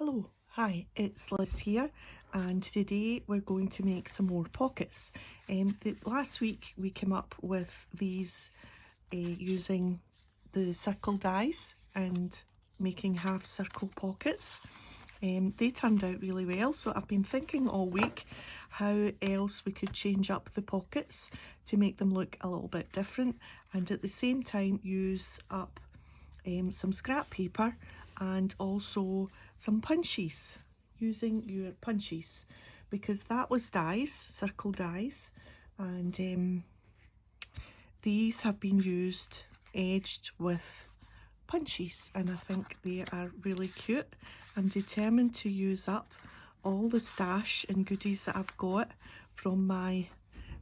Hello, hi, it's Liz here, and today we're going to make some more pockets. Last week we came up with these using the circle dies and making half circle pockets. They turned out really well, so I've been thinking all week how else we could change up the pockets to make them look a little bit different, and at the same time use up some scrap paper and also some punches, using your punches, because that was dies, circle dies, and these have been used edged with punches, and I think they are really cute. I'm determined to use up all the stash and goodies that I've got from my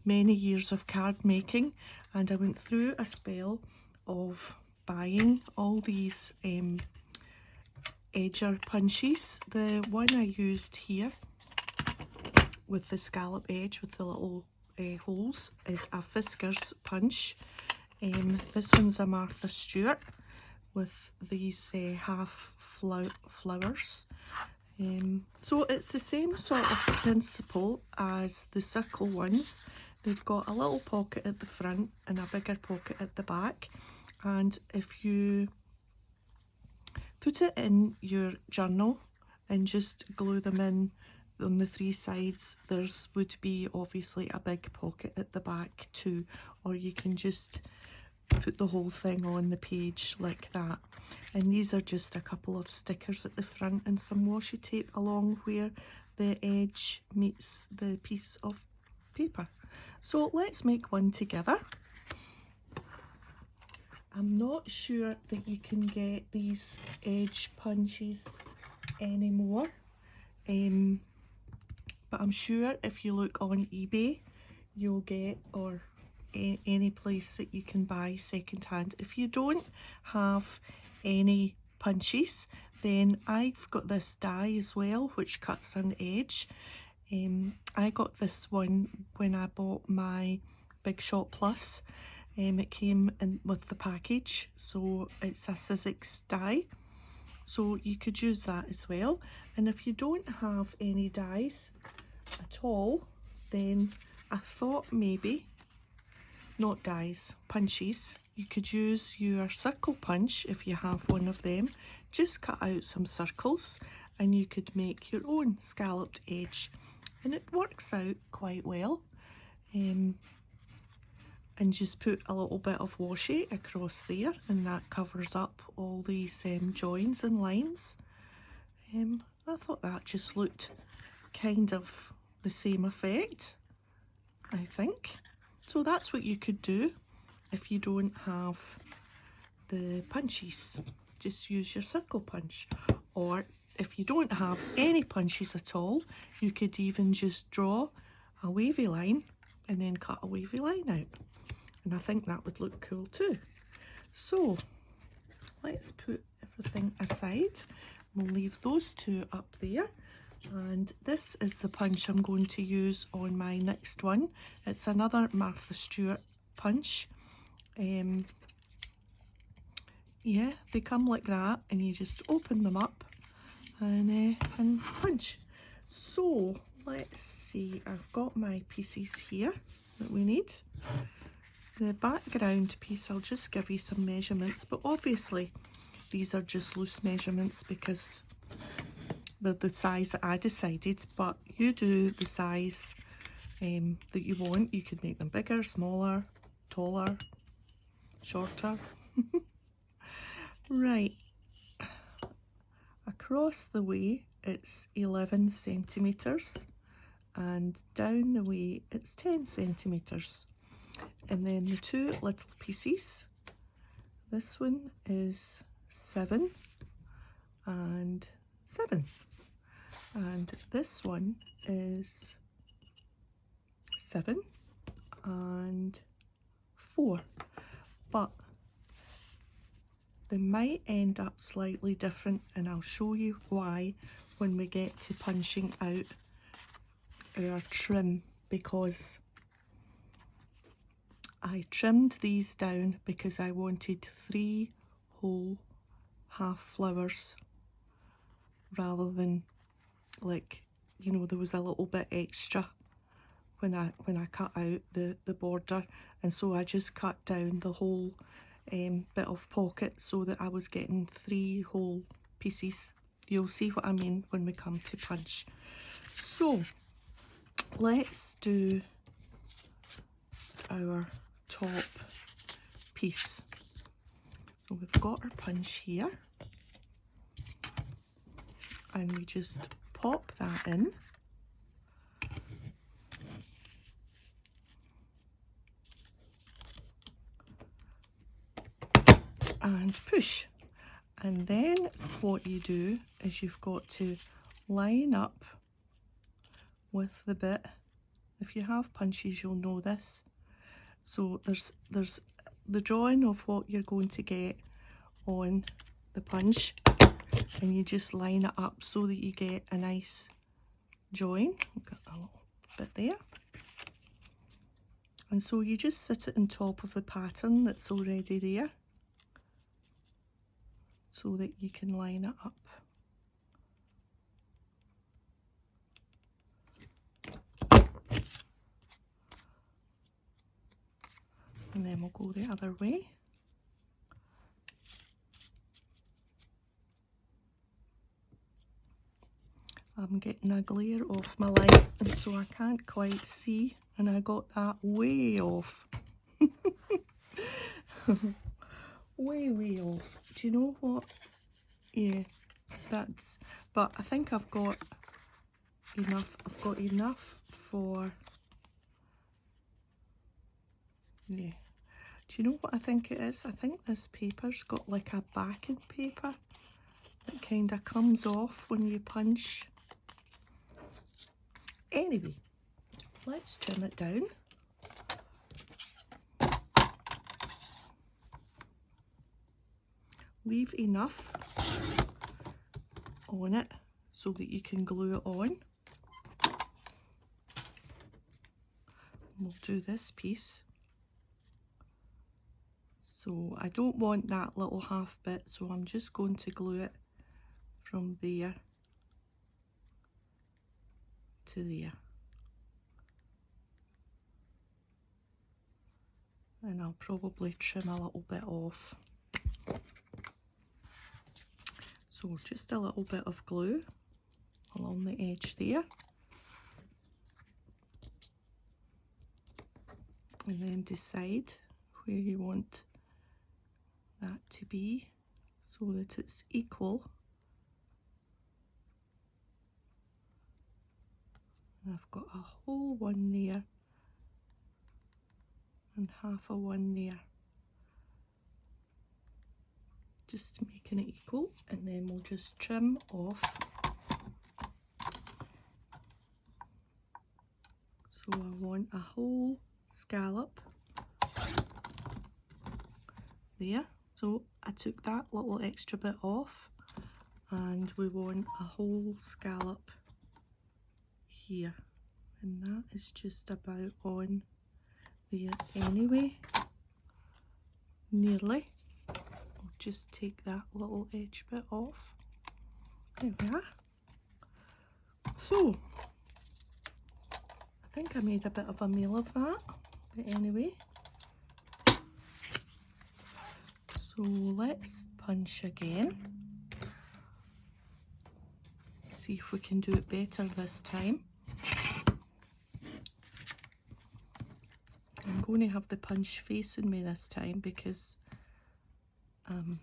many years of card making, and I went through a spell of buying all these edger punches. The one I used here with the scallop edge with the little holes is a Fisker's punch. This one's a Martha Stewart with these half flowers. So it's the same sort of principle as the circle ones. They've got a little pocket at the front and a bigger pocket at the back, and if you put it in your journal and just glue them in on the three sides, there's would be obviously a big pocket at the back too, or you can just put the whole thing on the page like that. And these are just a couple of stickers at the front and some washi tape along where the edge meets the piece of paper. So let's make one together. I'm not sure that you can get these edge punches anymore, but I'm sure if you look on eBay you'll get, or any place that you can buy second hand. If you don't have any punches, then I've got this die as well which cuts an edge. I got this one when I bought my Big Shot Plus. It came in with the package, so it's a Sizzix die, so you could use that as well. And if you don't have any dies at all, then I thought maybe, not dies, punches, you could use your circle punch if you have one of them. Just cut out some circles and you could make your own scalloped edge, and it works out quite well. And just put a little bit of washi across there, and that covers up all these joins and lines. I thought that just looked kind of the same effect, I think. So that's what you could do if you don't have the punches. Just use your circle punch, or if you don't have any punches at all, you could even just draw a wavy line and then cut a wavy line out, and I think that would look cool too. So let's put everything aside. We'll leave those two up there, and this is the punch I'm going to use on my next one. It's another Martha Stewart punch. Yeah, they come like that, and you just open them up and punch. So let's see, I've got my pieces here that we need. The background piece, I'll just give you some measurements, but obviously these are just loose measurements because they're the size that I decided, but you do the size that you want. You could make them bigger, smaller, taller, shorter. Right, across the way it's 11 centimetres, and down the way it's 10 centimetres. And then the two little pieces, this one is 7 and 7, and this one is 7 and 4, but they might end up slightly different, and I'll show you why when we get to punching out our trim, because I trimmed these down because I wanted 3 whole half flowers rather than, like, you know, there was a little bit extra when I cut out the border, and so I just cut down the whole bit of pocket so that I was getting 3 whole pieces. You'll see what I mean when we come to punch. So let's do our top piece. So we've got our punch here, and we just pop that in. And push. And then what you do is you've got to line up with the bit. If you have punches, you'll know this. So there's the drawing of what you're going to get on the punch, and you just line it up so that you get a nice join. Got a little bit there. And so you just sit it on top of the pattern that's already there, so that you can line it up. And then we'll go the other way. I'm getting a glare off my light, and so I can't quite see, and I got that way off. way off. Do you know what? Yeah, that's, but I think I've got enough. I've got enough for, yeah. Do you know what I think it is? I think this paper's got like a backing paper that kind of comes off when you punch. Anyway, let's trim it down. Leave enough on it so that you can glue it on. We'll do this piece. So I don't want that little half bit, so I'm just going to glue it from there to there. And I'll probably trim a little bit off. So just a little bit of glue along the edge there. And then decide where you want that to be so that it's equal. And I've got a whole one there and half a one there, just making it equal, and then we'll just trim off. So I want a whole scallop there, so I took that little extra bit off, and we want a whole scallop here, and that is just about on there anyway, nearly. I'll just take that little edge bit off. There we are. So I think I made a bit of a meal of that, but anyway. So let's punch again. See if we can do it better this time. I'm going to have the punch facing me this time because I'm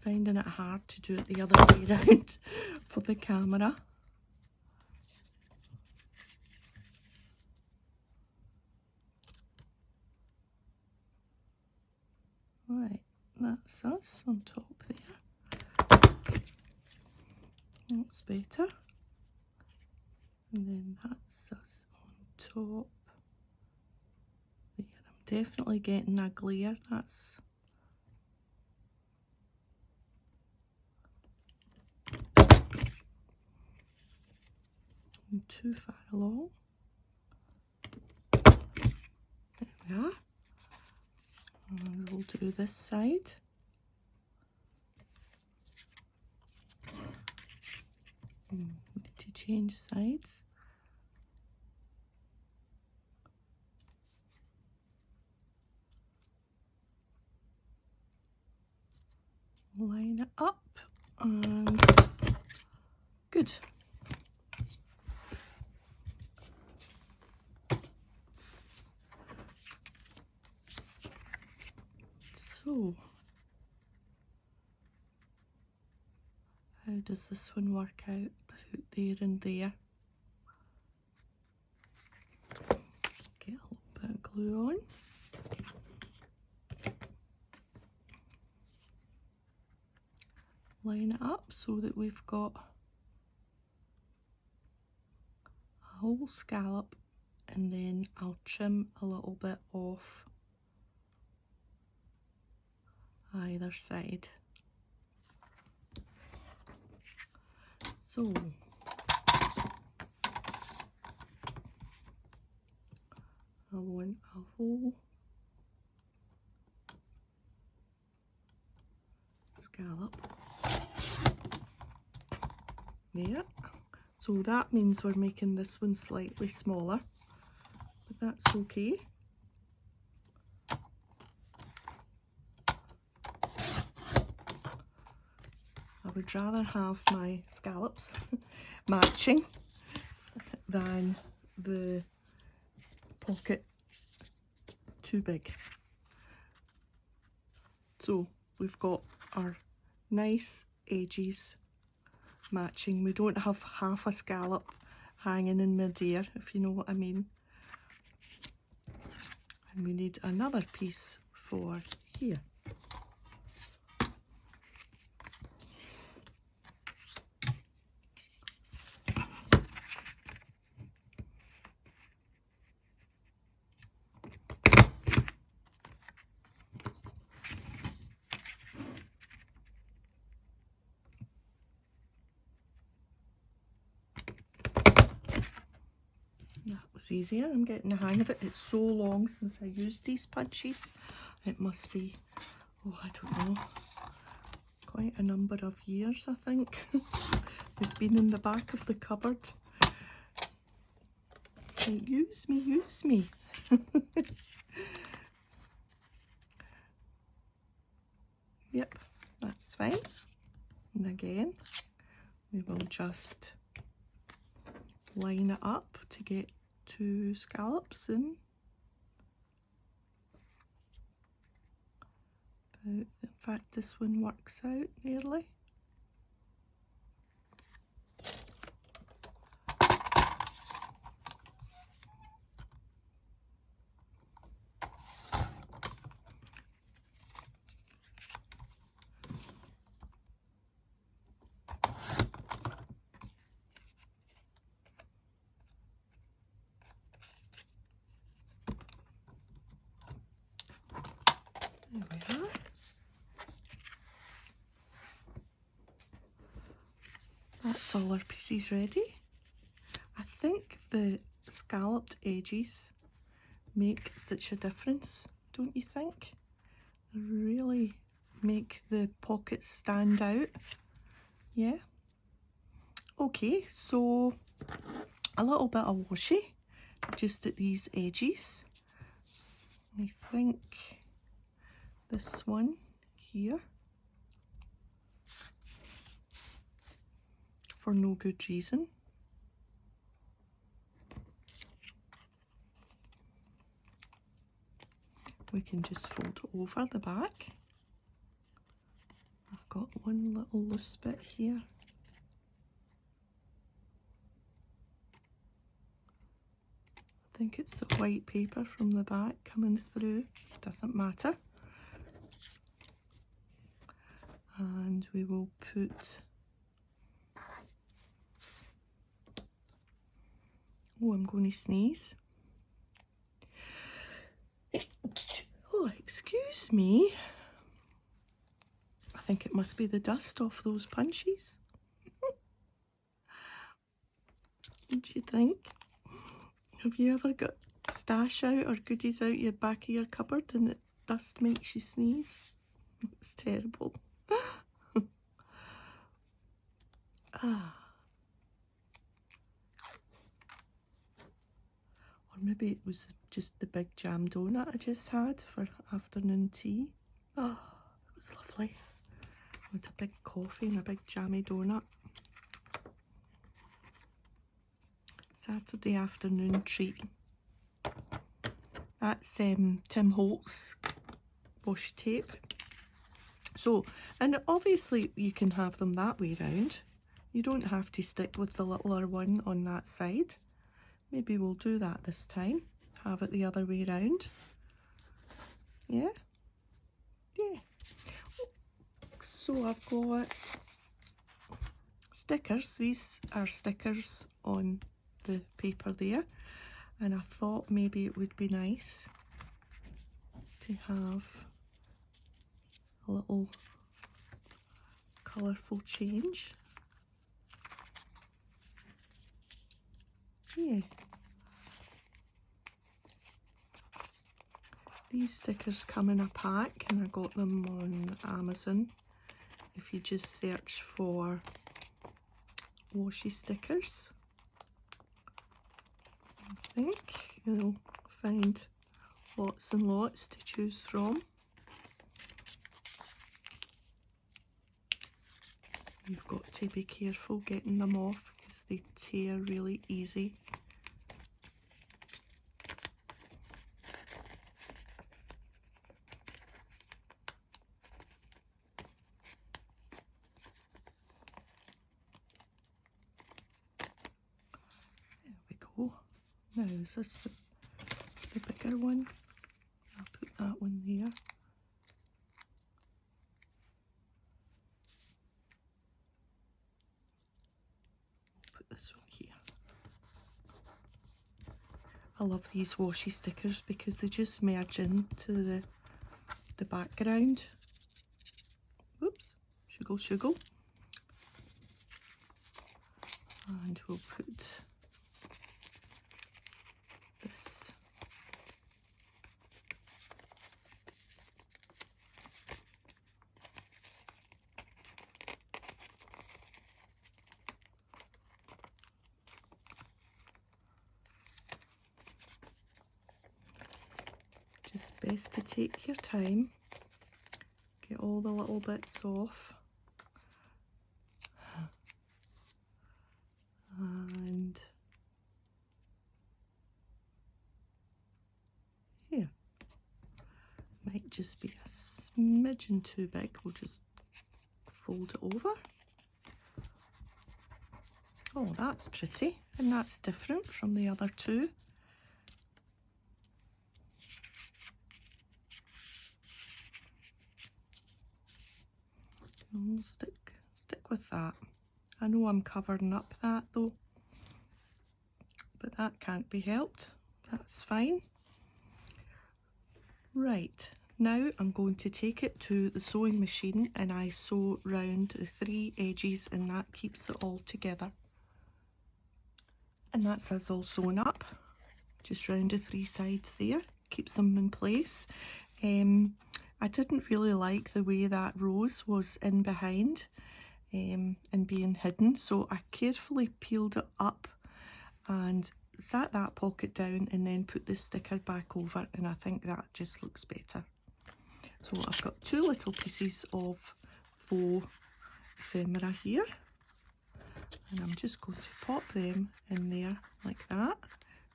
finding it hard to do it the other way around for the camera. Right, that's us on top there. That's better. And then that's us on top there. I'm definitely getting a glare. That's too far along. There we are. And we'll do this side. Need to change sides. Line it up and good. So, how does this one work out? About there and there. Get a little bit of glue on. Line it up so that we've got a whole scallop, and then I'll trim a little bit off either side. So I want a whole scallop there. So that means we're making this one slightly smaller, but that's okay. I would rather have my scallops matching than the pocket too big. So we've got our nice edges matching. We don't have half a scallop hanging in mid-air, if you know what I mean. And we need another piece for here. That was easier. I'm getting the hang of it. It's so long since I used these punches. It must be, oh, I don't know, quite a number of years, I think. They've been in the back of the cupboard. Like, use me, use me. Yep, that's fine. And again, we will just line it up to get 2 scallops in. In fact, this one works out nearly. There we are. That's all our pieces ready. I think the scalloped edges make such a difference, don't you think? They really make the pockets stand out. Yeah. Okay, so a little bit of washi just at these edges. I think this one here, for no good reason. We can just fold over the back. I've got one little loose bit here. I think it's the white paper from the back coming through, doesn't matter. And we will put I'm going to sneeze. Oh, excuse me. I think it must be the dust off those punches. What do you think? Have you ever got stash out or goodies out your back of your cupboard and the dust makes you sneeze? It's terrible. maybe it was just the big jam donut I just had for afternoon tea. Oh, it was lovely. With a big coffee and a big jammy donut. Saturday afternoon treat. That's Tim Holtz washi tape. So, and obviously you can have them that way round. You don't have to stick with the littler one on that side. Maybe we'll do that this time. Have it the other way round. Yeah? Yeah. So I've got stickers. These are stickers on the paper there. And I thought maybe it would be nice to have a little colourful change. Yeah. These stickers come in a pack and I got them on Amazon. If you just search for washi stickers, I think you'll find lots and lots to choose from. You've got to be careful getting them off because they tear really easy. There we go. Now is this the bigger one? I'll put that one there. Put this one here. I love these washi stickers because they just merge into the background. Oops, shuggle. And we'll put this. Just best to take your time, get all the little bits off, and here, might just be a smidgen too big, we'll just fold it over. Oh, that's pretty, and that's different from the other two. We'll stick with that. I know I'm covering up that though, but that can't be helped. That's fine. Right, now I'm going to take it to the sewing machine and I sew round the 3 edges and that keeps it all together. And that's us all sewn up, just round the 3 sides there, keeps them in place. I didn't really like the way that rose was in behind and being hidden, so I carefully peeled it up and sat that pocket down and then put the sticker back over, and I think that just looks better. So I've got 2 little pieces of faux ephemera here, and I'm just going to pop them in there like that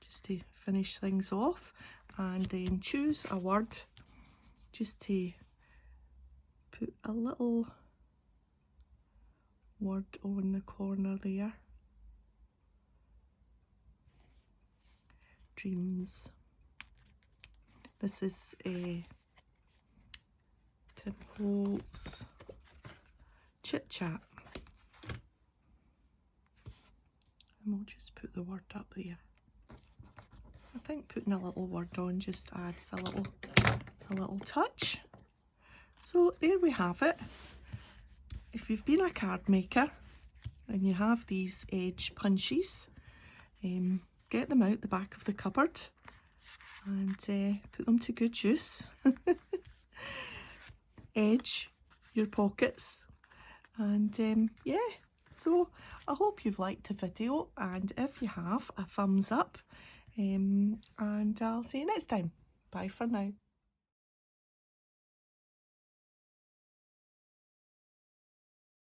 just to finish things off, and then choose a word just to put a little word on the corner there. Dreams. This is a Tim Holtz Chit Chat. And we'll just put the word up there. I think putting a little word on just adds a little touch. So there we have it. If you've been a card maker and you have these edge punches, get them out the back of the cupboard and put them to good use. Edge your pockets, and yeah, so I hope you've liked the video, and if you have, a thumbs up. And I'll see you next time. Bye for now.